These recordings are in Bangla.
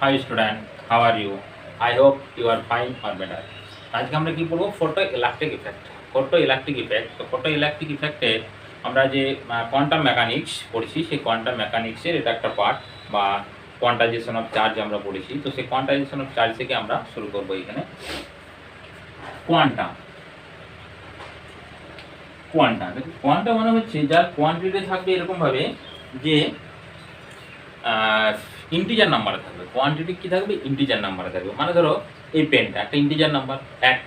Hi student, how are you? I hope you are fine or better. আজকে আমরা কি পড়বো? Photo electric effect. Photo electric effect. তো ফটো ইলেকট্রিক ইফেক্টে আমরা যে কোয়ান্টাম মেকানিক্স পড়েছি, সেই কোয়ান্টাম মেকানিক্সের এটা একটা পার্ট বা কোয়ান্টাইজেশন অফ চার্জ আমরা পড়েছি। তো সেই কোয়ান্টাইজেশন অফ চার্জ থেকে আমরা শুরু করবো এখানে। কোয়ান্টাম কোয়ান্টাম কোয়ান্টাম মানে হচ্ছে যার কোয়ান্টিটি থাকবে এরকমভাবে যে ইন্টিজার নাম্বারে থাকবে। কোয়ান্টিটি কি থাকবে? ইন্টিজার নাম্বারে থাকবে। মানে ধরো এই পেনটা একটা ইন্টিজার নাম্বার এক,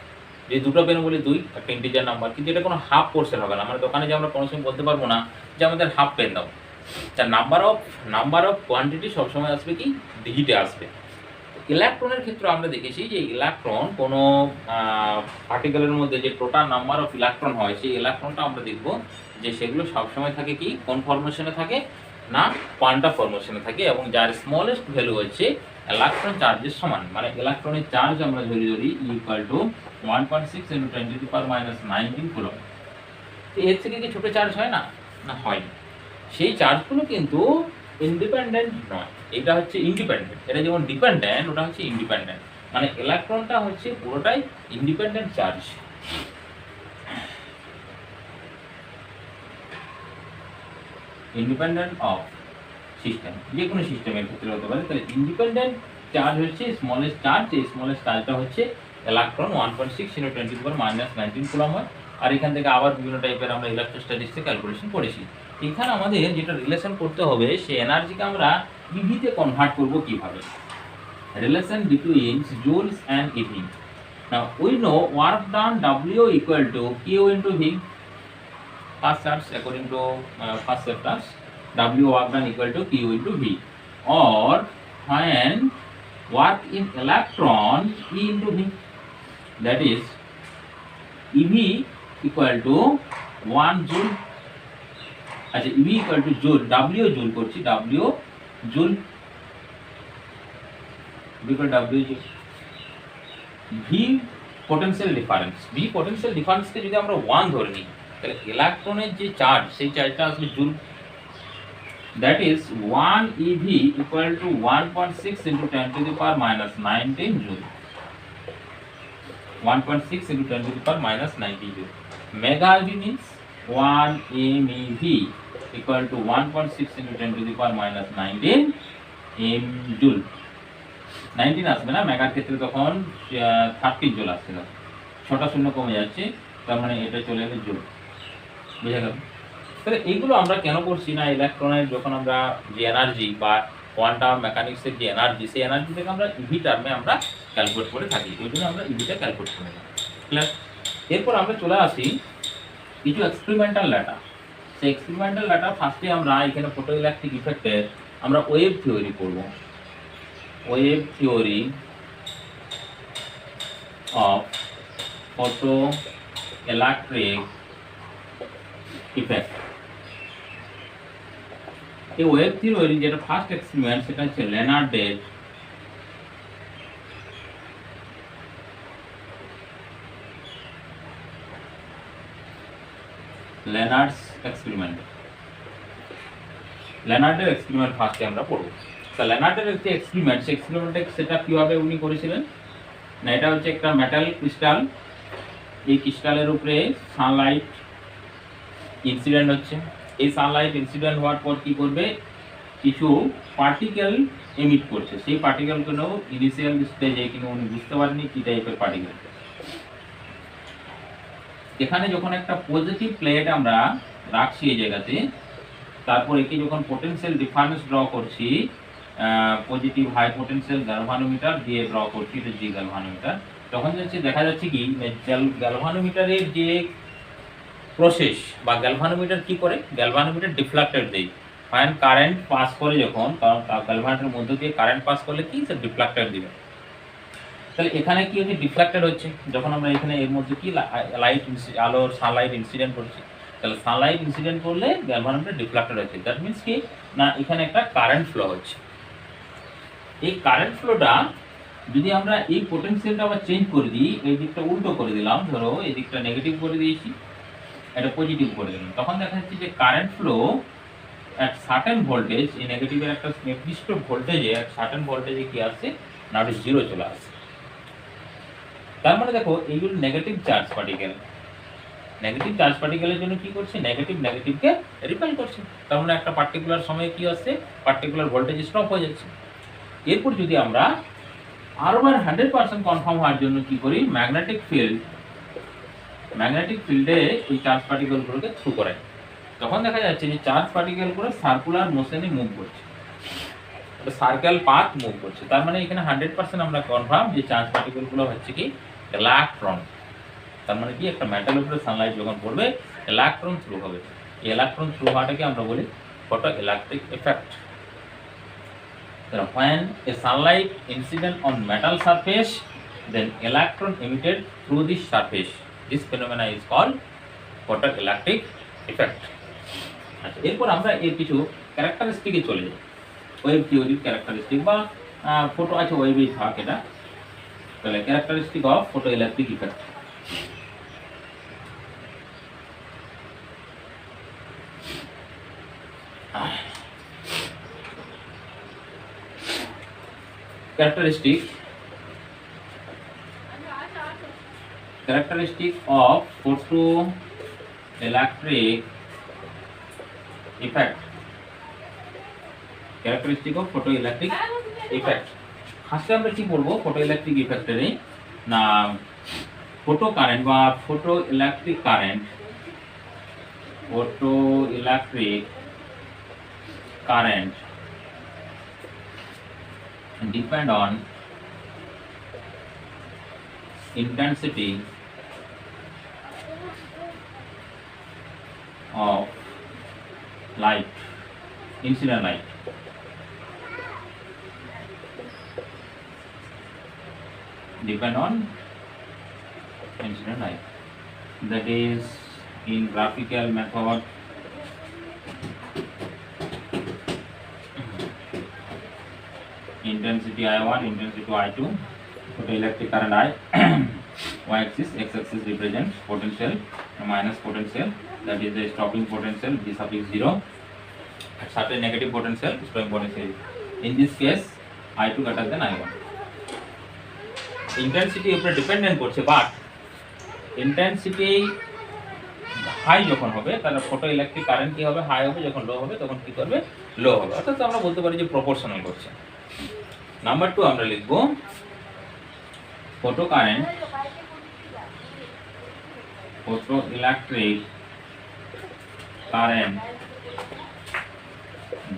যে দুটো পেন বলি দুই, একটা ইন্টিজার নাম্বার, কিন্তু এটা কোনো হাফ পোর্শন হবে না। মানে দোকানে যে আমরা কোনো সময় বলতে পারবো না যে আমাদের হাফ পেন দাও। তার নাম্বার অফ কোয়ান্টিটি সবসময় আসবে কি? ডিজিটে আসবে। ইলেকট্রনের ক্ষেত্রে আমরা দেখেছি যে ইলেকট্রন কোনো পার্টিকেলের মধ্যে যে টোটাল নাম্বার অফ ইলেকট্রন হয়, সেই ইলেকট্রনটা আমরা দেখব যে সেগুলো সবসময় থাকে কি? কোন ফরমেশনে থাকে না? কোয়ান্টাম ফরমেশনে থাকে, এবং যার স্মলেস্ট ভ্যালু হচ্ছে ইলেকট্রন চার্জের সমান। মানে ইলেকট্রনের চার্জ আমরা ধরি ইকুয়াল টু 1.6 × 10⁻⁹ কুলম্ব। এর থেকে কি ছোট চার্জ হয় না? না, হয়। সেই চার্জগুলো কিন্তু ইন্ডিপেন্ডেন্ট নয়, এটা হচ্ছে ইন্ডিপেন্ডেন্ট। এটা যেমন ডিপেন্ডেন্ট, ওটা হচ্ছে ইন্ডিপেন্ডেন্ট। মানে ইলেকট্রনটা হচ্ছে পুরোটাই independent charge. Independent of system, যে কোনো সিস্টেমের ক্ষেত্রে হতে পারে। তাহলে ইন্ডিপেন্ডেন্ট চার্জ হচ্ছে স্মলেস্ট চার্জ। এই স্মলেস্ট চার্জটা হচ্ছে ইলেকট্রন। 1.6 × 10⁻⁹ কুলম্ব হয়। আর এখান থেকে আবার বিভিন্ন টাইপের আমরা ইলেকট্রোস্ট্যাটিক্সে ক্যালকুলেশন করেছি। এখানে আমাদের যেটা রিলেশন করতে হবে, সেই এনার্জিকে আমরা ইভিতে কনভার্ট করব কিভাবে? Relation between joules and EV. Now we know work done W equal to Q into V. First charge according to first chapter, W work done equal to Q into V. Or when work in electron, E into V. That is EV equal to 1 joule. আচ্ছা, EV equal to joule, W joule করছি, W joule equal W joule. V potential difference, V potential difference কে যদি আমরা 1 ধরে নিই, তাহলে ইলেকট্রনের যে চার্জ, সেই চার্জটা আসবে joule. That is 1 EV equal to 1.6 × 10⁻⁹ joule. 1.6 × 10⁻⁹ joule. Mega EV means 1 MeV equal to 1.6 × 10⁻⁹ m joule. 19 আসবে না মেগার ক্ষেত্রে, তখন 30 জুল আসছিল। 6টা শূন্য কমে যাচ্ছে, তার মানে এটা চলে গেলে জুল। বুঝা গেল? তাহলে এইগুলো আমরা কেন করছি না? ইলেকট্রনের যখন আমরা যে এনার্জি বা কোয়ান্টাম মেকানিক্সের যে এনার্জি, সেই এনার্জি থেকে আমরা ইভি টার্মে আমরা ক্যালকুলেট করে থাকি। ওই জন্য আমরা ইভিটা ক্যালকুলেট করে থাকি। ক্লিয়ার? এরপর আমরা চলে আসি কিছু এক্সপেরিমেন্টাল ডাটা। সেই এক্সপেরিমেন্টাল ডাটা ফার্স্টে আমরা এখানে ফটো ইলেকট্রিক ইফেক্টের আমরা ওয়েভ থিওরি পড়ব। Wave theory of photo electric effect. এই ওয়েভ থিওরি যেটা ফার্স্ট এক্সপেরিমেন্ট, সেটা হচ্ছে লেনার্ডস এক্সপেরিমেন্ট। লেনার্ডের এক্সপেরিমেন্ট ফার্স্টে আমরা পড়ব। তো লেনার্ডের যে এক্সপেরিমেন্ট, সেই এক্সপেরিমেন্টে সেটা কিভাবে উনি করেছিলেন না, এটা হচ্ছে একটা মেটাল ক্রিস্টাল। এই ক্রিস্টালের উপরে সানলাইট ইনসিডেন্ট হচ্ছে। এই সানলাইট ইনসিডেন্ট হওয়ার পর কি করবে? কিছু পার্টিকেল এমিট করছে। সেই পার্টিকেলগুলো ইনিশিয়াল স্টেজে কিন্তু উনি বুঝতে পারেনি কি টাইপের পার্টিকেল। এখানে যখন একটা পজিটিভ প্লেট আমরা রাখছি এই জায়গাতে, তারপর একে যখন পোটেনশিয়াল ডিফারেন্স ড্র করছি, পজিটিভ হাই পোটেনশিয়াল গ্যালভানোমিটার দিয়ে ড্র করছি, এটা জি গ্যালভানোমিটার, তখন দেখা যাচ্ছে কি গ্যালভানোমিটারের যে প্রসেস বা গ্যালভানোমিটার কি করে? গ্যালভানোমিটার ডিফ্লেক্টর দেয়। ফাইন কারেন্ট পাস করে যখন, কারণ গ্যালভানোমিটারের মধ্য দিয়ে কারেন্ট পাস করলে কি? সে ডিফ্লেক্টর দিবে। তাহলে এখানে কি হচ্ছে? ডিফ্লেক্টর হচ্ছে। যখন আমরা এখানে এর মধ্যে কি লাইট আলোর সানলাইট ইনসিডেন্ট করছি, তাহলে সানলাইট ইনসিডেন্ট করলে গ্যালভানোমিটার ডিফ্লেক্টর হচ্ছে। দ্যাট মিনস কি না, এখানে একটা কারেন্ট ফ্লো হচ্ছে। এই কারেন্ট ফ্লোটা যদি আমরা এই পোটেনশিয়ালটা আবার চেঞ্জ করে দিই, এই দিকটা উল্টো করে দিলাম, ধরো এই দিকটা নেগেটিভ করে দিয়েছি, এটা পজিটিভ করে দিলাম, তখন দেখা যাচ্ছে যে current flow at certain voltage এই নেগেটিভের একটা নির্দিষ্ট ভোল্টেজে at certain ভোল্টেজে কি আসছে না ওটা জিরো চলে আসছে। তার মানে দেখো এইগুলো negative charge particle, negative charge পার্টিকেলের জন্য কি করছে, নেগেটিভ নেগেটিভকে রিপেল করছে। তার মানে একটা পার্টিকুলার সময়ে কি আসছে, পার্টিকুলার ভোল্টেজ স্টপ হয়ে যাচ্ছে। এরপর যদি আমরা আরো 100% কনফার্ম হওয়ার জন্য কি করি, ম্যাগনেটিক ফিল্ডে এই চার্জ পার্টিকেলগুলোকে থ্রু করাই। তখন দেখা যাচ্ছে যে চার্জ পার্টিকেলগুলো সার্কুলার মোশনে মুভ করছে, সার্কেল পাথ মুভ করছে। তার মানে এখানে 100% আমরা কনফার্ম যে চার্জ পার্টিকেলগুলো হচ্ছে কি ইলেকট্রন। তার মানে কি একটা মেটালের উপরে সানলাইট যখন পড়বে ইলেকট্রন থ্রু হবে। এই ইলেকট্রন থ্রু হওয়াটাকে আমরা বলি photo electric effect. When a sunlight incident on metal surface, then electron emitted through this surface. This phenomena is called photoelectric effect. আচ্ছা, এরপর আমরা এর কিছু ক্যারেক্টারিস্টিকে চলে যাই। ওয়েভ থিওরির ক্যারেক্টারিস্টিক বা ফটো আছে ওয়েভেই থাক এটা। তাহলে characteristic of photoelectric effect. Characteristic of photoelectric effect. Characteristic of photoelectric effect. ফার্স্টে আমরা কি বলবো ফটোইলেকট্রিক ইফেক্টের না, ফটো কারেন্ট বা photoelectric current depend on intensity of light, incident light. Depend on incident light. That is in graphical method. Intensity I1, intensity I2, photoelectric current I, y-axis, x-axis represents potential, minus potential, that is the stopping potential, V suffix 0, at certain negative potential, stopping potential. In this case, I2 greater than I1. Intensity উপরে dependent করছে, but intensity হাই যখন হবে তাহলে ফটোইলেকট্রিক কারেন্ট কি হবে, হাই হবে, যখন লো হবে তখন কি করবে, লো হবে। অর্থাৎ আমরা বলতে পারি যে প্রপোর্শনাল করছে। নাম্বার 2 আমরা লিখব photoelectric current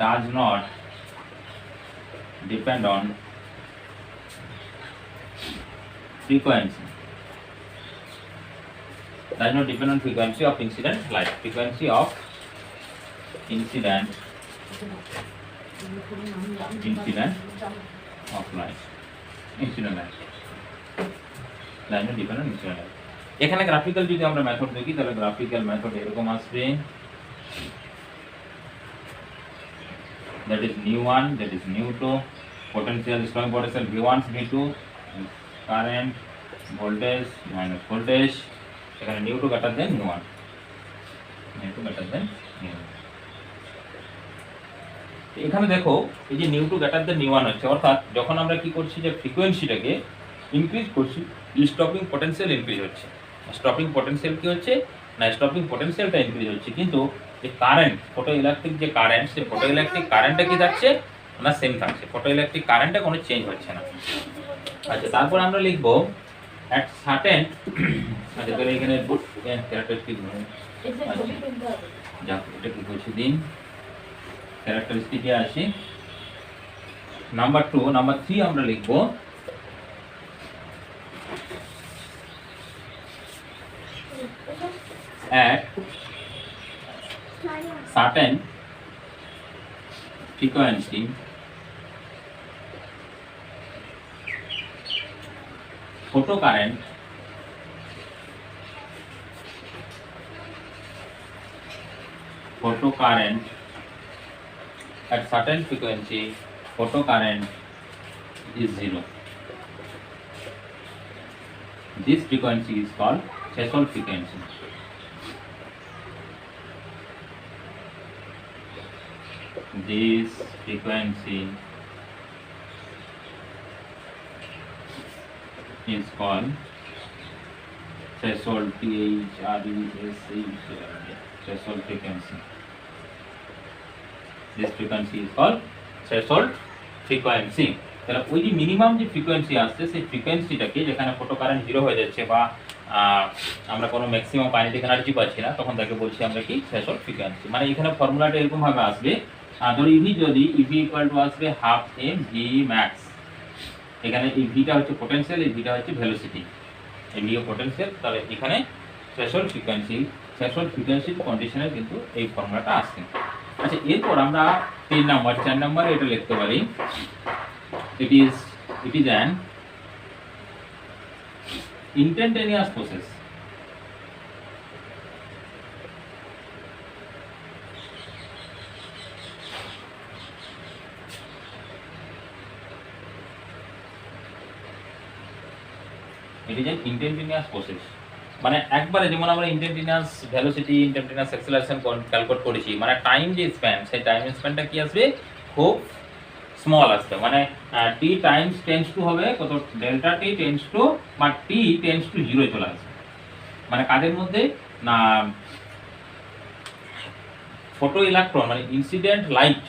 does not depend on frequency, of incident light. Frequency of incident of light, incident light does not depend on incident light. এখানে গ্রাফিক্যাল যদি আমরা মেথড দেখি তাহলে গ্রাফিক্যাল মেথড এরকম আসবে, that is nu1, that is nu2, potential, stopping potential v1 v2, current, voltage minus voltage, এখানে nu2 greater than nu1, এখানে দেখো এই যে nu2 greater than nu1 হচ্ছে, অর্থাৎ যখন আমরা কি করছি যে ফ্রিকোয়েন্সিটাকে ইনক্রিজ করছি, স্টপিং পটেনশিয়াল ইনক্রিজ হচ্ছে। স্টপিং পটেনশিয়াল কি হচ্ছে না, স্টপিং পটেনশিয়ালটা ইনক্রিজ হচ্ছে, কিন্তু এই কারেন্ট ফটোইলেকট্রিক যে কারেন্ট, সেই ফটোইলেকট্রিক কারেন্টটা কি থাকছে না, সেম থাকছে। ফটোইলেকট্রিক কারেন্টটা কোনো চেঞ্জ হচ্ছে না। আচ্ছা, তারপর আমরা লিখবো at certain, আচ্ছা তাহলে এখানে ক্যারেক্টারিস্টিক যাক এটা কি করছি দিন, ক্যারেক্টারিস্টিকে আসি। নাম্বার 2, নাম্বার 3 আমরা লিখবো at certain frequency photocurrent at certain frequency photocurrent is 0. This frequency is called threshold frequency. this frequency is called threshold, threshold frequency. This frequency is called threshold frequency. তাহলে ওই যে মিনিমাম যে ফ্রিকোয়েন্সি আসছে সেই ফ্রিকোয়েন্সিটাকে যেখানে ফোটো কারেন্ট জিরো হয়ে যাচ্ছে বা আমরা কোনো ম্যাক্সিমাম কাইনেটিক এনার্জি পাচ্ছি না, তখন তাকে বলছি আমরা কি থ্রেশহোল্ড ফ্রিকোয়েন্সি। মানে এখানে ফর্মুলাটা এরকম ভাবে আসবে, ধরো ইভি যদি ইভি ইকুয়াল টু আসবে হাফ এম ভি ম্যাক্স, এখানে এই ভিটা হচ্ছে পোটেনশিয়াল, এই ভিটা হচ্ছে ভেলোসিটি, এই ভি পোটেনশিয়াল, তাহলে এখানে থ্রেশহোল্ড ফ্রিকোয়েন্সি কন্ডিশনে কিন্তু এই ফর্মুলাটা আসছে। আচ্ছা, এরপর আমরা 4 নাম্বার এটা লিখতে পারি, it is an instantaneous process. It is an instantaneous process. মানে একবারে যেমন আমরা instantaneous velocity, instantaneous acceleration calculate করেছি, মানে টাইম যে স্প্যান, সেই টাইম স্প্যানটা কি আসবে, খুব স্মল আসবে। মানে টি টাইমস টেন্স টু হবে কত, ডেল্টা টি টেন্স টু বা টি টেন্স টু 0 চলে আসবে। মানে কাদের মধ্যে না, ফটো ইলেকট্রন মানে ইনসিডেন্ট লাইট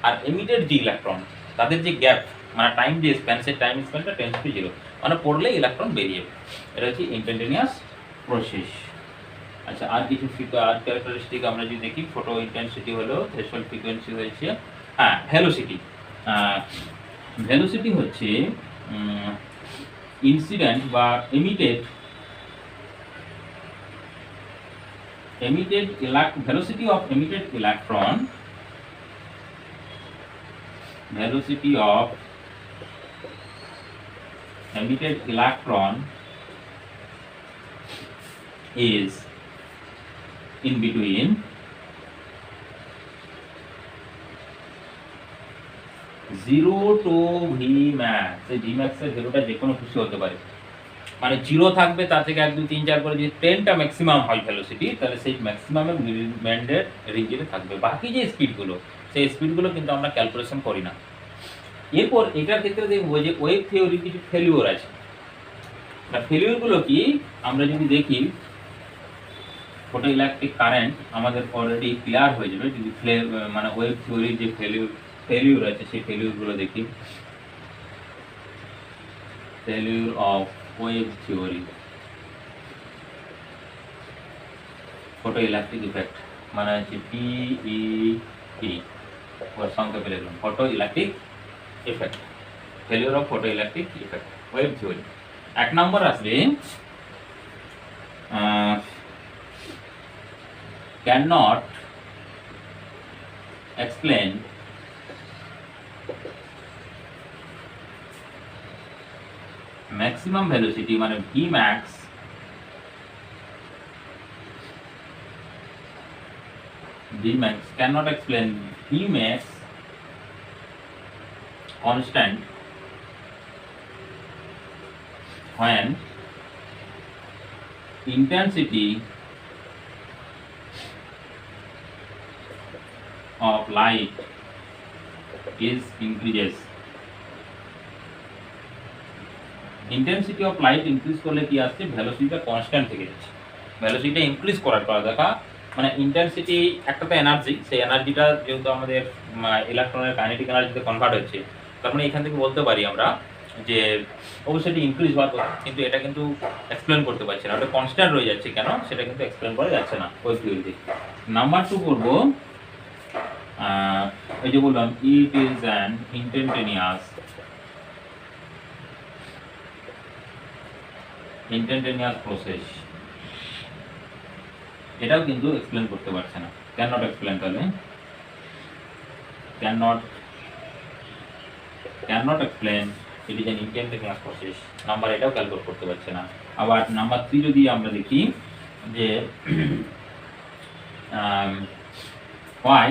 আর এমিটেড যে ইলেকট্রন, তাদের যে গ্যাপ, মানে টাইম যে স্প্যান, সেই টাইম স্প্যানটা টেন্স টু 0, মানে পড়লে ইলেকট্রন বেরিয়ে যাবে। এটা হচ্ছে ইনস্ট্যান্টেনিয়াস প্রসেস। আচ্ছা, আর কিছু আর ক্যারেক্টারিস্টিক আমরা যদি দেখি, ফটো ইন্টেন্সিটি হলো, থ্রেশহোল্ড ফ্রিকোয়েন্সি হয়েছে, হ্যাঁ ভেলোসিটি। ভেলোসিটি হচ্ছে ইনসিডেন্ট বা emitted velocity of emitted electron, velocity of emitted electron is in between 0 to Vmax। এই Vmax এর ভ্যালুটা যে কোনো কিছু হতে পারে, মানে 0 থাকবে, তার থেকে 1 2 3 4 করে যদি 10টা ম্যাক্সিমাম হয় ভেলোসিটি, তাহলে সেই ম্যাক্সিমামের ম্যান্ডেট রিজনে থাকবে। বাকি যে স্পিডগুলো, সেই স্পিডগুলো কিন্তু আমরা ক্যালকুলেশন করি না। এরপর এটার ক্ষেত্রে দেখব যে ওয়েভ থিওরির কিছু ফেলিওর আছে। ফেলিওরগুলো কি, আমরা যদি দেখি ফটো ইলেকট্রিক কারেন্ট আমাদের অলরেডি ক্লিয়ার হয়ে যাবে যদি মানে ওয়েভ থিওরির যে ফেলিওর আছে সেই ফেলিওরগুলো দেখি। Failure of wave theory, photo electric effect, মানে হচ্ছে পিইই, ওর সংক্ষেপে লিখলাম photo electric effect, failure of photo electric effect wave theory. 1 নম্বর আসবে cannot explain maximum velocity মানে Vmax cannot explain Vmax constant when intensity of light is increases। Intensity of light increase করলে কি আসছে, ভেলোসিটিটা কনস্ট্যান্ট থেকে যাচ্ছে। ভেলোসিটিটা ইনক্রিজ করার পর দেখা, মানে ইন্টেন্সিটি একটা তো এনার্জি, সেই এনার্জিটা যেহেতু আমাদের ইলেকট্রনের কাইনেটিক এনার্জিতে কনভার্ট হচ্ছে, তার মানে এখান থেকে বলতে পারি আমরা যে অবশ্যই এটি ইনক্রিজ হওয়ার কথা, কিন্তু এটা কিন্তু এক্সপ্লেন করতে পারছি না, ওটা কনস্ট্যান্ট রয়ে যাচ্ছে কেন, সেটা কিন্তু এক্সপ্লেন করা যাচ্ছে না ওই থিওরিতে। নাম্বার 2 করবো, এই যে বললাম it is an instantaneous process, এটাও কিন্তু এক্সপ্লেন করতে পারছে না, ক্যান নট এক্সপ্লেন, তাহলে can not explain it is an instantaneous process. Number এটাও ক্যালকুলেট করতে পারছে না। আবার নাম্বার 3 যদি আমরা দেখি যে why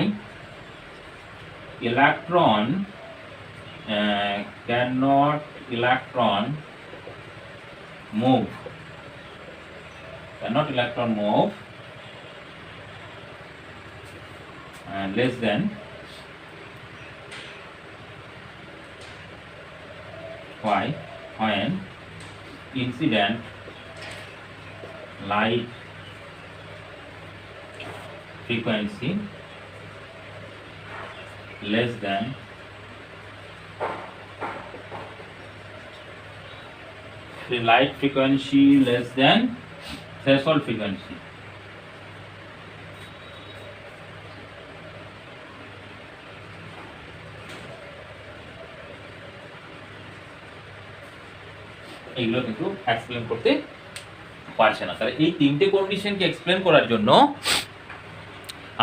electron cannot move less than why when incident light frequency less than the light frequency less than threshold frequency. এগুলো কিন্তু এক্সপ্লেন করতে পারছে না। তাহলে এই তিনটে কন্ডিশনকে এক্সপ্লেন করার জন্য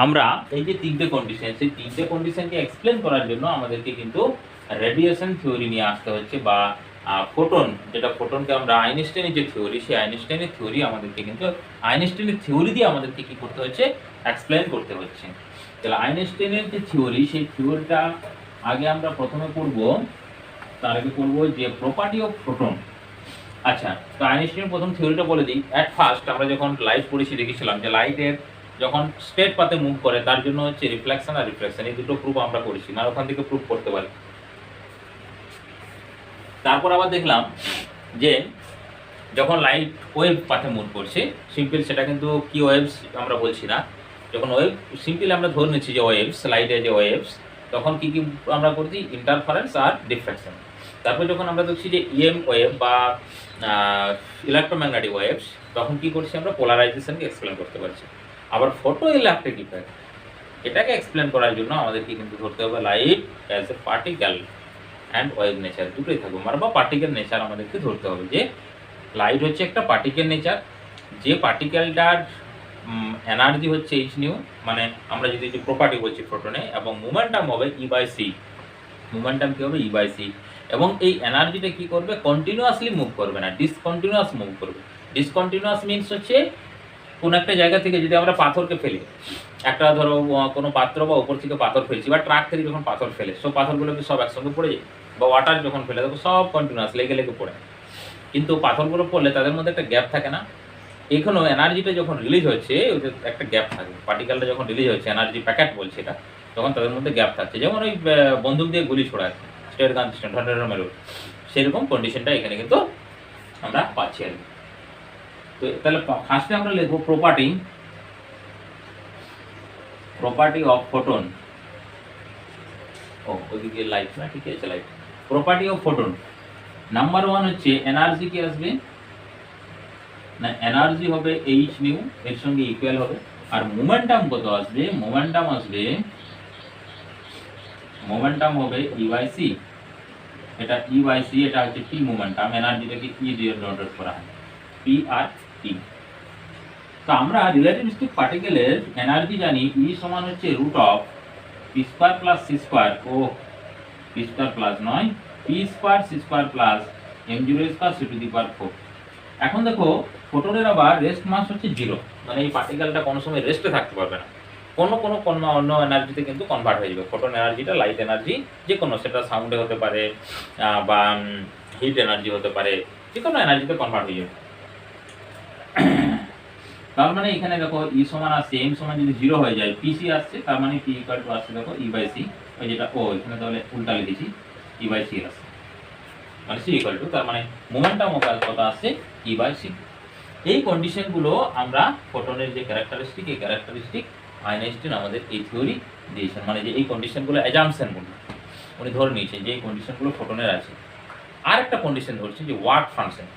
আমরা এই যে তিনটে কন্ডিশন, সেই তিনটে কন্ডিশনকে এক্সপ্লেন করার জন্য আমাদেরকে কিন্তু রেডিয়েশন থিওরি নিয়ে আসতে হচ্ছে, বা ফোটন, যেটা ফোটনকে আমরা আইনস্টাইনের যে থিওরি, সেই আইনস্টাইনের থিওরি আমাদেরকে কিন্তু আইনস্টাইনের থিওরি দিয়ে আমাদেরকে কি করতে হচ্ছে, এক্সপ্লেন করতে হচ্ছে। তাহলে আইনস্টাইনের যে থিওরি, সেই থিওরিটা আগে আমরা প্রথমে পড়ব। তার আগে পড়ব যে প্রপার্টি অফ ফোটন। আচ্ছা, তো আইনস্টাইনের প্রথম থিওরিটা বলে দিই। অ্যাট ফার্স্ট আমরা যখন লাইট পড়েছি দেখেছিলাম যে লাইটের যখন স্ট্রেট পাথে মুভ করে তার জন্য হচ্ছে রিফ্লেকশন আর রিফ্লেকশন, এই দুটো প্রুফ আমরা করেছি, না ওখান থেকে প্রুফ করতে পারি। তারপর আবার দেখলাম যে যখন লাইট ওয়েভ পাথে মুভ করছে, সিম্পল সেটা কিন্তু কি ওয়েভস আমরা বলছি না, যখন ওয়েভ সিম্পল আমরা ধরে নিচ্ছি যে ওয়েভস, লাইটের যে ওয়েভস, তখন কি কি আমরা করছি, ইন্টারফারেন্স আর ডিফ্রাকশন। তারপর যখন আমরা দেখছি যে ইএম ওয়েভ বা ইলেকট্রোম্যাগনেটিক ওয়েভস, তখন কি করছি আমরা, পোলারাইজেশনকে এক্সপ্লেন করতে পারছি। আবার ফটো ইলেকট্রিক ইফেক্ট, এটাকে এক্সপ্লেন করার জন্য আমাদেরকে কিন্তু ধরতে হবে light as a particle and wave nature, দুটোই থাকবে, বা পার্টিকেল নেচার আমাদেরকে ধরতে হবে যে লাইট হচ্ছে একটা পার্টিকেল নেচার, যে পার্টিকেলটার এনার্জি হচ্ছে এইচ নিউ, মানে আমরা যদি যে প্রপার্টি বলছি ফোটনে, এবং মোমেন্টাম হবে E/c, মোমেন্টাম কী হবে E/c, এবং এই এনার্জিটা কি করবে, কন্টিনিউয়াসলি মুভ করবে না, ডিসকন্টিনিউয়াস মুভ করবে। ডিসকন্টিনিউয়াস মিনস হচ্ছে কোনো একটা জায়গা থেকে যদি আমরা পাথরকে ফেলি, একটা ধরো কোনো পাত্র বা উপর থেকে পাথর ফেলছি, বা ট্রাক থেকে যখন পাথর ফেলে, সব পাথরগুলো কি সব একসঙ্গে পড়ে যায়, বা ওয়াটার যখন ফেলে দেখো সব কন্টিনিউয়াস লেগে লেগে পড়ে, কিন্তু পাথরগুলো পড়লে তাদের মধ্যে একটা গ্যাপ থাকে না। এখানেও এনার্জিটা যখন রিলিজ হচ্ছে ওদের একটা গ্যাপ থাকে, পার্টিকেলটা যখন রিলিজ হচ্ছে, এনার্জি প্যাকেট বলছে এটা, তখন তাদের মধ্যে গ্যাপ থাকছে, যেমন ওই বন্দুক দিয়ে গুলি ছোড়ায় স্টেট গান সিস্টেম মেরু, সেরকম কন্ডিশনটা এখানে কিন্তু আমরা পাচ্ছি আর কি। তো তাহলে ফার্স্টে আমরা লিখবো প্রপার্টি অফ ফোটন। ওদিকে লাইট না, ঠিক আছে, light. Property of photon number 1 হচ্ছে এনার্জি কি আসবে না, এনার্জি হবে এইচ নিউ, এর সঙ্গে ইকুয়াল হবে। আর মোমেন্টাম কত আসবে, মোমেন্টাম হবে E/c, এটা E/c, এটা হচ্ছে টি মোমেন্টাম, এনার্জিটাকে ই দিয়ে ডট করা হয়, পি আর টি। তো আমরা রিলেটিভিস্টিক পার্টিকেলের এনার্জি জানি, ই সমান হচ্ছে root of P square plus C square, ও পি স্কয়ার প্লাস নয়, P square C square plus m0 square c to the power 4। এখন দেখো ফোটনের আবার রেস্ট মাস হচ্ছে 0, মানে এই পার্টিকেলটা কোনো সময় রেস্টে থাকতে পারবে না, কোনো অন্য এনার্জিতে কিন্তু কনভার্ট হয়ে যাবে। ফোটন এনার্জিটা লাইট এনার্জি যে কোনো, সেটা সাউন্ডে হতে পারে বা হিট এনার্জি হতে পারে, যে কোনো এনার্জিতে কনভার্ট হয়ে যাবে। তার মানে এখানে দেখো ই সমান আসছে, এম সমান যদি 0 হয়ে যায়, পিসি আসছে, তার মানে পি ইকুয়াল টু আসছে দেখো E/c, ওই যেটা ও এখানে তাহলে উল্টা লিখেছি, E/c আসছে, মানে সি ইকুয়াল টু, তার মানে মোমেন্টাম কত আসছে E/c। এই কন্ডিশনগুলো আমরা ফোটনের যে ক্যারেক্টারিস্টিক, এই ক্যারেক্টারিস্টিক আইনস্টাইন আমাদের এই থিওরি দিয়েছেন, মানে যে এই কন্ডিশনগুলো অ্যাজাম্পশনগুলো উনি ধরে নিয়েছেন যে এই কন্ডিশনগুলো ফোটনের আছে। আর একটা কন্ডিশন ধরছে যে ওয়ার্ক ফাংশন,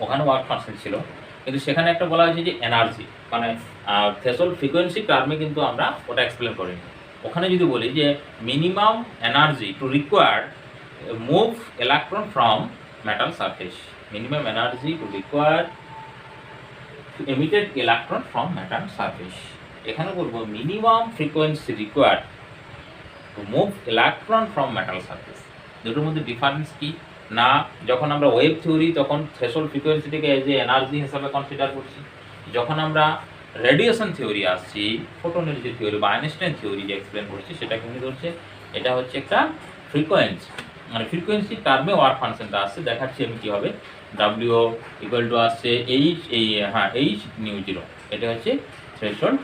ওখানে ওয়ার্ক ফাংশন ছিল, কিন্তু সেখানে একটা বলা হয়েছে যে এনার্জি, মানে থ্রেশহোল্ড ফ্রিকোয়েন্সি টার্মে কিন্তু আমরা ওটা এক্সপ্লেন করিনি। ওখানে যদি বলি যে minimum energy to required move electron from metal surface, minimum energy to required emitted electron from metal surface, এখানে বলবো minimum frequency required to move electron from metal surface. দুটোর মধ্যে ডিফারেন্স কি না, যখন আমরা ওয়েভ থিওরি তখন থ্রেশহোল্ড ফ্রিকোয়েন্সিটাকে এজ এ এনার্জি হিসাবে কনসিডার করছি, যখন আমরা রেডিয়েশন থিওরি আসছি, ফোটনের যে থিওরি বা আইনস্টাইন থিওরি যে এক্সপ্লেন করছি, সেটা কিন্তু ধরছে এটা হচ্ছে একটা ফ্রিকোয়েন্সি, মানে ফ্রিকোয়েন্সি টার্মে ওয়ার্ক ফাংশনটা আসছে, দেখাচ্ছি আমি কী হবে। ডাব্লিউ ইকুয়াল টু আসছে এইচ, এইচ নিউ 0, এটা হচ্ছে থ্রেশহোল্ড,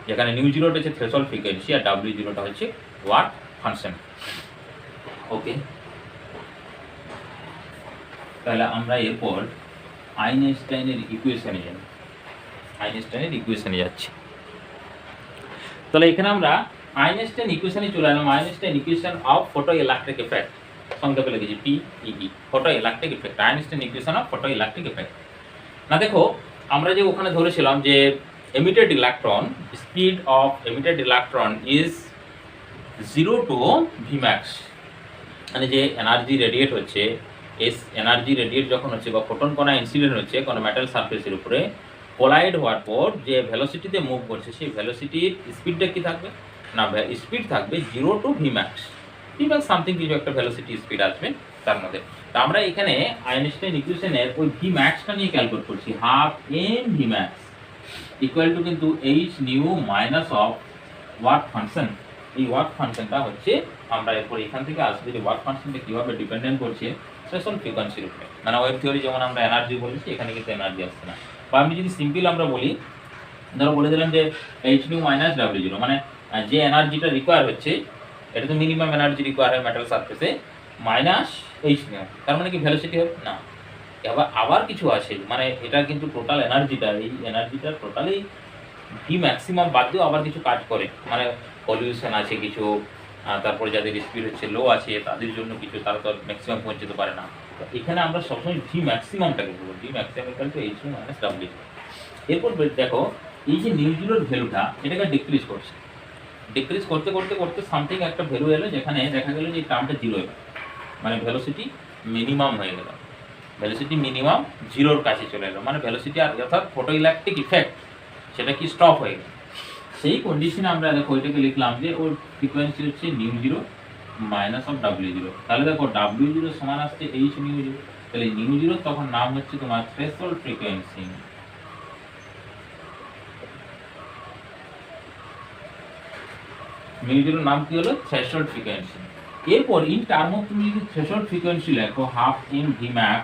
যেখানে নিউ 0টা হচ্ছে থ্রেশহোল্ড ফ্রিকোয়েন্সি আর W0টা হচ্ছে ওয়ার্ক ফাংশন। ওকে, তাহলে আমরা এরপর আইনস্টাইনের ইকুয়েশনে যাব, আইনস্টাইনের ইকুয়েশনে যাচ্ছি। তাহলে এখানে আমরা আইনস্টাইন ইকুয়েশনে চলে এলাম। Einstein equation of photo electric effect, সংক্ষেপে লিখেছি PEE, photo electric effect, Einstein equation of photo electric effect. না দেখো, আমরা যে ওখানে ধরেছিলাম যে emitted electron, speed of emitted electron is 0 to Vmax, মানে যে এনার্জি রেডিয়েট হচ্ছে, এনার্জি রেডিয়েট যখন হচ্ছে বা ফোটন কণা ইনসিডেন্ট হচ্ছে কোনো মেটাল সারফেসের উপরে, কোলাইড হওয়ার পর যে ভেলোসিটিতে মুভ করছে সেই ভেলোসিটির স্পিডটা কি থাকবে না, স্পিড থাকবে 0 to Vmax, Vmax সামথিং কিছু একটা ভেলোসিটি স্পিড আসবে তার মধ্যে। তা আমরা এখানে আইনস্টাইন ইকুয়েশনের ওই Vmaxটা নিয়ে ক্যালকুলেট করছি, half M Vmax equal to কিন্তু H nu minus of work function. এই ওয়ার্ক ফাংশনটা হচ্ছে আমরা এরপর এখান থেকে আসবে যে ওয়ার্ক ফাংশনটা কীভাবে ডিপেন্ডেন্ট করছে থ্রেশহোল্ড ফ্রিকোয়েন্সির উপরে। মানে ওয়েভ থিওরি যেমন আমরা এনার্জি বলেছি, এখানে কিন্তু এনার্জি আসছে না। বা আমি যদি সিম্পল আমরা বলি, ধরো বলে দিলাম যে এইচ নিউ মাইনাস W0, মানে যে এনার্জিটা রিকোয়ার হচ্ছে, এটা তো মিনিমাম এনার্জি রিকোয়ার হয় মেটাল সারফেসে, মাইনাস এইচ নিউ, তার মানে কি ভ্যালোসিটি হবে না। আবার কিছু আছে, মানে এটা কিন্তু টোটাল এনার্জিটা, এই এনার্জিটা টোটালি ভি ম্যাক্সিমাম বাদ দিয়েও আবার কিছু কাজ করে, মানে পলিউশন আছে কিছু, তারপরে যাদের স্পিড হচ্ছে লো আছে তাদের জন্য কিছু, তারা তো ম্যাক্সিমাম পৌঁছতে পারে না। এখানে আমরা সবসময় ভি ম্যাক্সিমামটাকে বলবো, V maximum equal to H minus W। এরপর দেখো এই যে নিউ জিরোর ভ্যালুটা এটাকে ডিক্রিজ করছে, ডিক্রিজ করতে করতে করতে সামথিং একটা ভ্যালু এলো যেখানে দেখা গেল যে এই টার্মটা জিরো এলো, মানে ভ্যালোসিটি মিনিমাম হয়ে গেল, ভ্যালোসিটি মিনিমাম জিরোর কাছে চলে এলো, মানে ভ্যালোসিটি আর অর্থাৎ ফটো ইলেকট্রিক ইফেক্ট সেটা কি স্টপ হয়ে গেল। সেই কন্ডিশনে আমরা দেখো ওইটাকে লিখলাম যে ওর ফ্রিকোয়েন্সি হচ্ছে new zero minus of W0। তাহলে দেখো W0 সমান আসছে এইচ নিউ জিরো, তাহলে নিউ জিরো তখন নাম হচ্ছে তোমার থ্রেশহোল্ড ফ্রিকোয়েন্সি। নিউ জিরোর নাম কি হলো? Threshold frequency. এরপর ইন টার্ম অফ তুমি যদি থ্রেশহোল্ড ফ্রিকোয়েন্সি লেখো half M Vmax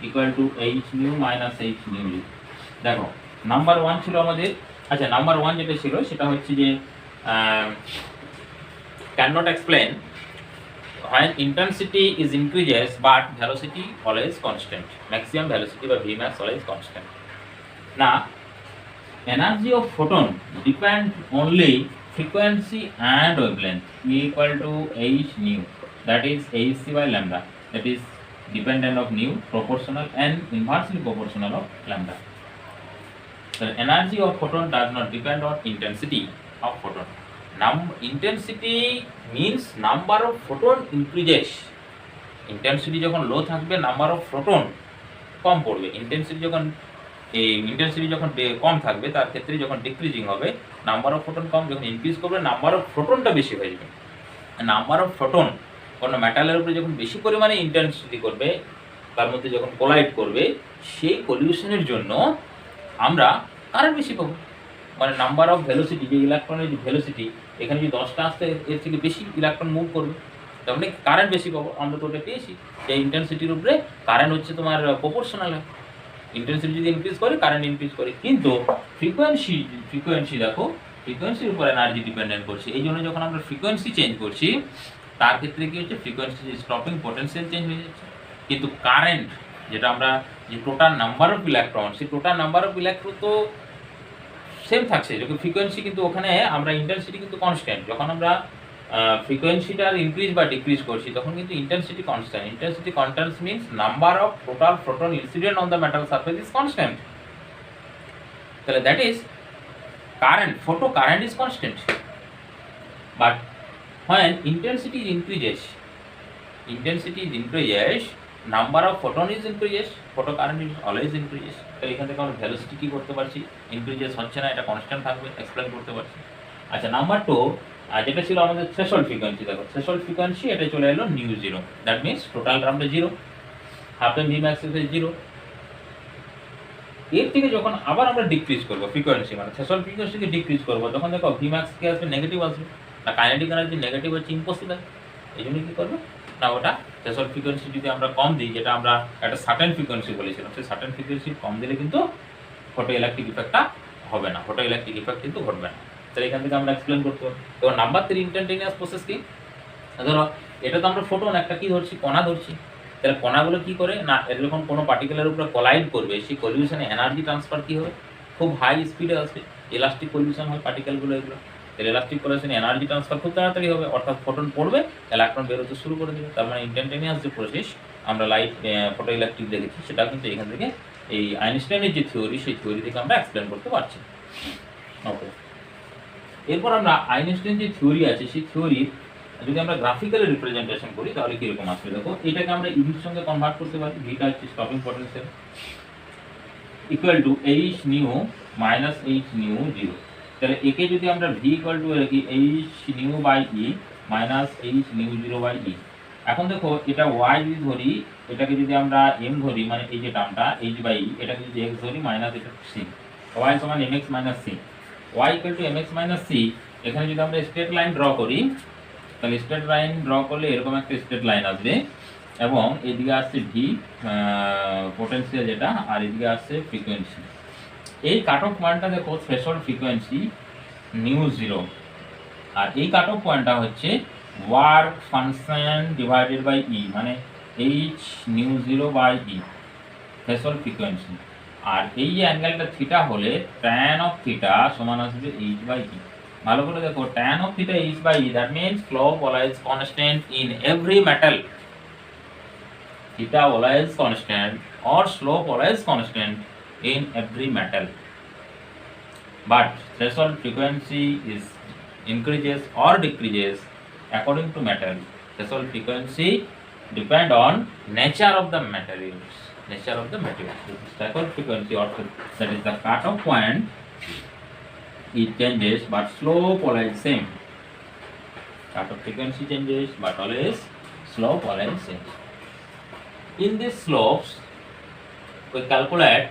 equal to H nu minus H nu. দেখো নাম্বার ওয়ান ছিল আমাদের, আচ্ছা নাম্বার ওয়ান যেটা ছিল সেটা হচ্ছে যে cannot explain when intensity is increases but velocity always constant, maximum velocity by Vmax always constant. Now energy of photon depend only frequency and wavelength equal to h nu, that is hc by lambda, that is dependent of nu, proportional and inversely proportional of lambda. The energy of photon does not depend on intensity of photon. Intensity means number of photon increases. Intensity যখন লো থাকবে নাম্বার অফ ফোটন কম পড়বে, ইন্টেন্সিটি যখন কম থাকবে তার ক্ষেত্রে যখন ডিক্রিজিং হবে নাম্বার অফ ফোটন কম, যখন ইনক্রিজ করবে নাম্বার অফ ফোটনটা বেশি হয়ে যাবে। নাম্বার অফ ফোটন কোনো মেটালের উপরে যখন বেশি পরিমাণে ইন্টেন্সিটি করবে, তার মধ্যে যখন কোলাইড করবে, সেই কলিউশনের জন্য আমরা কারেন্ট বেশি পাবো, মানে নাম্বার অফ ভেলোসিটি, যে ইলেকট্রনের যে ভেলোসিটি, এখানে যদি 10টা আসতে এর থেকে বেশি ইলেকট্রন মুভ করবে, তার মানে কারেন্ট বেশি পাবো। আমরা তো ওটা পেয়েছি যে ইন্টেন্সিটির উপরে কারেন্ট হচ্ছে তোমার প্রপোর্শনাল হয়, ইন্টেন্সিটি যদি ইনক্রিজ করে কারেন্ট ইনক্রিজ করে। কিন্তু ফ্রিকোয়েন্সি দেখো, ফ্রিকোয়েন্সির উপর এনার্জি ডিপেন্ডেন্ট করছে, এই জন্য যখন আমরা ফ্রিকোয়েন্সি চেঞ্জ করছি তার ক্ষেত্রে কি হচ্ছে, ফ্রিকোয়েন্সি স্টপিং পোটেনশিয়াল চেঞ্জ হয়ে যাচ্ছে। কিন্তু কারেন্ট যেটা আমরা যে টোটাল নাম্বার অফ ইলেকট্রন, সেই টোটাল নাম্বার অফ ইলেকট্রন তো সেম থাকছে, যখন ফ্রিকোয়েন্সি কিন্তু ওখানে আমরা ইন্টেন্সিটি কিন্তু কনস্ট্যান্ট, যখন আমরা ফ্রিকোয়েন্সিটার ইনক্রিজ বা ডিক্রিজ করছি তখন কিন্তু intensity constant. Intensity constant means number of total photon incident on the metal surface is constant. তাহলে that is current, photo current is constant, but when intensity is increases, number of photon is increases, photo current is always increases. তাহলে এখান থেকে আমরা ভেলোসিটি কি করতে পারছি, ইনক্রিজেস হচ্ছে না, এটা কনস্ট্যান্ট থাকবে, এক্সপ্লেন করতে পারছি। আচ্ছা নাম্বার 2 যেটা ছিল আমাদের থ্রেশহোল্ড ফ্রিকোয়েন্সি, দেখো থ্রেশহোল্ড ফ্রিকোয়েন্সি এটা চলে এলো nu zero, that means total টার্মটা zero, half M Vmax is zero. এর থেকে যখন আবার আমরা ডিক্রিজ করবো ফ্রিকোয়েন্সি, মানে থ্রেশহোল্ড ফ্রিকোয়েন্সিকে ডিক্রিজ করবো, তখন দেখো Vmax কি আসবে, নেগেটিভ আসবে না, কাইনেটিক এনার্জি নেগেটিভ হচ্ছে ইম্পসিবল। এই জন্য কী করবো না, ওটা থ্রেশহোল্ড ফ্রিকোয়েন্সি যদি আমরা কম দিই, যেটা আমরা একটা সার্টেন ফ্রিকোয়েন্সি বলেছিলাম, সেই সার্টেন ফ্রিকোয়েন্সি কম দিলে কিন্তু ফটো ইলেকট্রিক ইফেক্টটা হবে না, ফটো ইলেকট্রিক ইফেক্ট কিন্তু ঘটবে না। তাহলে এখান থেকে আমরা এক্সপ্লেন করতে পারি। এবার নাম্বার 3 ইনস্ট্যান্টেনিয়াস প্রসেস কি, ধরো এটা তো আমরা ফোটন একটা কি ধরছি, কণা ধরছি, তাহলে কণাগুলো কি করে না, এর যখন কোনো পার্টিকেলের উপরে কলাইড করবে সেই কলিউশনে এনার্জি ট্রান্সফার কি হবে, খুব হাই স্পিডে আসবে। ইলাস্টিক কলিউশন হয় পার্টিকেলগুলো এগুলো। তাহলে ইলাস্টিক কলিউশনে এনার্জি ট্রান্সফার খুব তাড়াতাড়ি হবে, অর্থাৎ ফোটন পড়বে, ইলেকট্রন বেরোতে শুরু করে দেবে। তার মানে ইনস্ট্যান্টেনিয়াস যে প্রসেস আমরা লাইট ফটো ইলেকট্রিক দেখেছি, সেটা কিন্তু এখান থেকে এই আইনস্টাইনের যে থিওরি, সেই থিওরি থেকে আমরা এক্সপ্লেন করতে পারছি। ওকে, এরপর আমরা আইনস্টাইন যে থিওরি আছে সেই থিওরির যদি আমরা গ্রাফিক্যালি রিপ্রেজেন্টেশন করি তাহলে কিরকম আসবে দেখো। এটাকে আমরা ইভির সঙ্গে কনভার্ট করতে পারি। ভিটা হচ্ছে stopping potential equal to H nu minus H nu zero. তাহলে একে যদি আমরা ভি ইকুয়াল টু রাখি H nu by E minus H nu zero by E. এখন দেখো এটা ওয়াই যদি ধরি, এটাকে যদি আমরা এম ধরি, মানে এই যে টার্মটা এইচ বাই ই, এটাকে যদি এক্স ধরি মাইনাস এটা সি, ওয়াই সমান m x minus c, y equal to m x minus c. এখানে যদি আমরা স্ট্রেট লাইন ড্র করি, তাহলে স্ট্রেট লাইন ড্র করলে এরকম একটা স্ট্রেট লাইন আসবে, এবং এদিকে আসছে ভি পোটেনশিয়াল যেটা, আর এদিকে আসছে ফ্রিকোয়েন্সি। এই কাট অফ পয়েন্টটা দেখো থ্রেশহোল্ড ফ্রিকোয়েন্সি নিউ জিরো, আর এই কাট অফ পয়েন্টটা হচ্ছে work function divided by E, মানে H nu zero by E threshold frequency. আর এই যে অ্যাঙ্গেলটা থিটা হলে ট্যান অফ থিটা সমান আসবে এইচ বাই ই। ভালো করে দেখো, tan of theta H by E, that means slope always constant in every metal. Theta always constant or slope always constant in every metal, but threshold frequency is increases or decreases according to metal. Threshold frequency depend on nature of the materials. Nature of the material. Threshold frequency, or that is the cut-off point, it changes, but slope always same. Cut-off frequency changes, but always slope always same. In these slopes, we calculate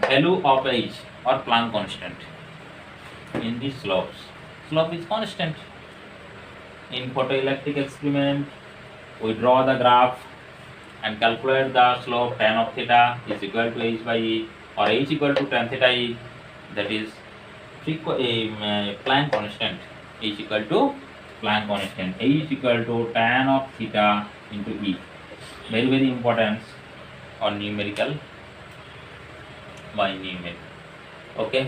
value of h or Planck constant. In these slopes, slope is constant. In photoelectric experiment, we draw the graph and calculate the slope tan of theta is equal to h by e, or h equal to tan theta e, that is Planck constant. H equal to Planck constant. H equal to tan of theta into e. Very very important on numerical by numeric. ওকে,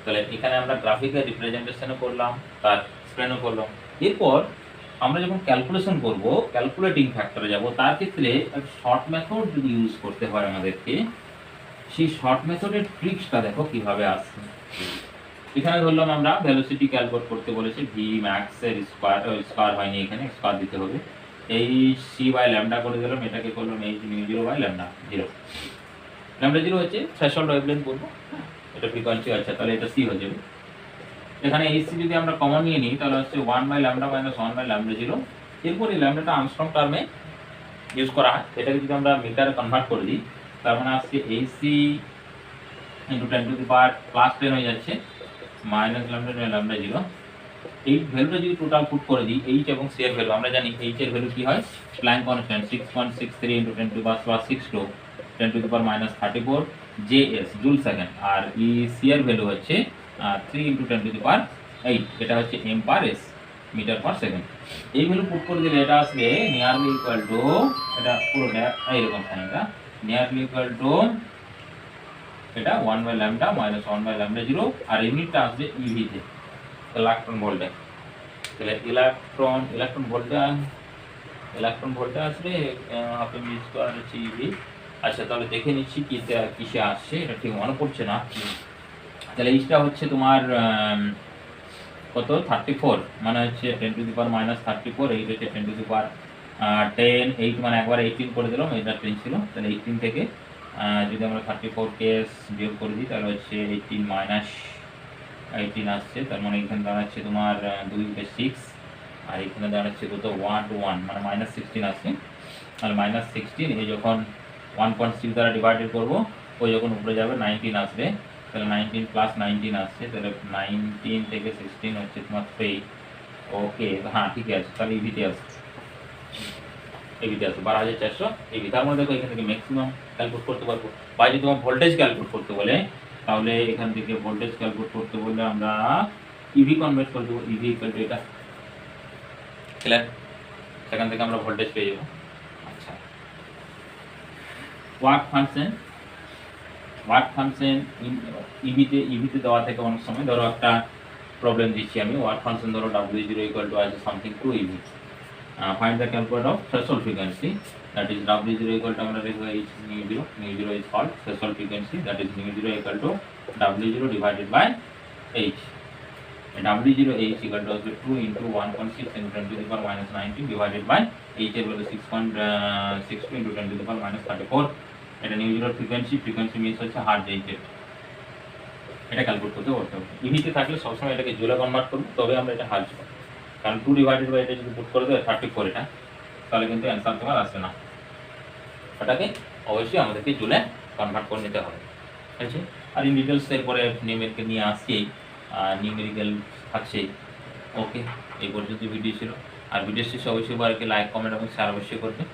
তাহলে এখানে আমরা গ্রাফিক্যাল রিপ্রেজেন্টেশনও করলাম, তার এক্সপ্লেনও করলাম। এরপর আমরা যখন ক্যালকুলেশন করব, ক্যালকুলেটিং ফ্যাক্টরে যাব, তার ক্ষেত্রে একটা শর্ট মেথড যদি ইউজ করতে হয় আমাদেরকে, সেই শর্ট মেথডের ট্রিক্সটা দেখো কিভাবে আসছে। এখানে ধরলাম আমরা ভেলোসিটি ক্যালকুলেট করতে বলেছে, ভি ম্যাক্সের স্কোয়ার হয়নি, এখানে স্কোয়ার দিতে হবে। এই সি বাই ল্যামডা করে দিলাম, এটাকে করলাম h nu zero by lambda zero. Lambda zero হচ্ছে থ্রেশহোল্ড ওয়েভলেন্থ বলবো, এটা ফ্রিকোয়েন্সি আছে, তাহলে এটা সি হয়ে যাবে। এখানে এই সি যদি আমরা কমন নিয়ে নিই, তাহলে হচ্ছে 1 by lambda minus 1 by lambda zero. এরপর এই ল্যামডাটা আর্মস্ট্রং টার্মে ইউজ করা হয়, এটাকে যদি আমরা মিটারে কনভার্ট করে দিই, তার মানে আজকে এই c into 10 to the power plus 10 হয়ে যাচ্ছে, মাইনাস ল্যামডা ল্যামডা জিরো। এই ভ্যালুটা যদি টোটাল পুট করে দিই, এইচ এবং সি এর ভ্যালু, আমরা জানি এইচ এর ভ্যালু কি হয়, Planck constant 6.63 into 10 to the power 62 10 to the power minus 34 JS joule second, আর ই সি এর ভ্যালু হচ্ছে 3 ইন্টু 10 টু দি পাওয়ার 8, এটা হচ্ছে m per s metre per second. এই ভ্যালু পুট করে দিলে এটা আসবে নিয়ারলি ইকুয়াল টু, এটা পুরোটা এইরকম সাইনটা, নিয়ারলি ইকুয়াল টু এটা 1 by lambda minus 1 by lambda zero, আর ইউনিটটা আসবে ইভি তে, ইলেকট্রন ভোল্টে। তাহলে ইলেকট্রন ভোল্টে আসবে হাফ এম স্কোয়ার হচ্ছে ইভি। আচ্ছা, তাহলে দেখে নিচ্ছি কিসে আসছে, এটা ঠিক মনে পড়ছে না। তাহলে এইচটা হচ্ছে তোমার কত 34, মানে হচ্ছে 10 to the power minus 34, eight হচ্ছে 10 টু দি পাওয়ার 10, 8 মানে একবার 18 করে দিলাম, এটা 10 ছিল, তাহলে 18 থেকে যদি আমরা 34 কেস বিয়োগ করে দিই, তাহলে হচ্ছে 18 মাইনাস 18 আসছে, তার মানে এখানে দাঁড়াচ্ছে তোমার 2 6, আর এখানে দাঁড়াচ্ছে কত 1 to 1, মানে মাইনাস 16 আসছে। আর মাইনাস 16 এই যখন 1.6 দ্বারা ডিভাইডেড করবো, ওই যখন উপরে যাবে 19 আসবে, তাহলে 19 প্লাস 19 আসছে, তাহলে 19 থেকে 16 হচ্ছে তোমার 3। ওকে, হ্যাঁ ঠিক আছে, তাহলে ইভিতে আসছে, ইভিতে আসছে 12400 ইভি। তার মধ্যে দেখো এখান থেকে ম্যাক্সিমাম ক্যালকুলেট করতে পারবো। বা যদি তোমার ভোল্টেজ ক্যালকুলেট করতে বলে, তাহলে এখান থেকে ভোল্টেজ ক্যালকুলেট করতে বললে আমরা ইভি কনভার্ট করে দেবো, ইভি ইকুয়াল টু এটা, ক্লিয়ার? সেখান থেকে আমরা ভোল্টেজ পেয়ে যাবো। আচ্ছা, ওয়ার্ক ফাংশন ইভিতে দেওয়া থেকে অনেক সময় ধরো একটা প্রবলেম দিচ্ছি আমি, ওয়ার্ক ফাংশন ধরো W0 ইকুয়াল টু আছে something to eV, find the calculate of threshold frequency, that is W0 equal to আমরা লিখবো h mu0 is called threshold frequency, that is mu0 equal to W0 divided by h, W0 h equal to 2 into 1.6 into 10 to the power minus 19 divided by h এর value 6.62 into 10 to the power minus 34, এটা নিউ জিরোর ফ্রিকোয়েন্সি মিস হচ্ছে হার্ট রেটের, এটা ক্যালকুলেট করতে হবে। ইউনিটে থাকলে সবসময় এটাকে জুলে কনভার্ট করবো, তবে আমরা এটা হার্জ পাবো, কারণ 2 ডিভাইডেড বাই এটা যদি পুট করে দেয় 34 এটা, তাহলে কিন্তু অ্যান্সার তোমার আসবে না, ওটাকে অবশ্যই আমাদেরকে জুলে কনভার্ট করে নিতে হবে, ঠিক আছে। আর ইন ডিটেলস এরপরে নিউমেরিক্যাল নিয়ে আসছি, নিউমেরিক্যাল থাকছে। ওকে, এই পর্যন্ত ভিডিও ছিল। আর ভিডিও শেষে অবশ্যই লাইক, কমেন্ট এবং শেয়ার অবশ্যই করবে।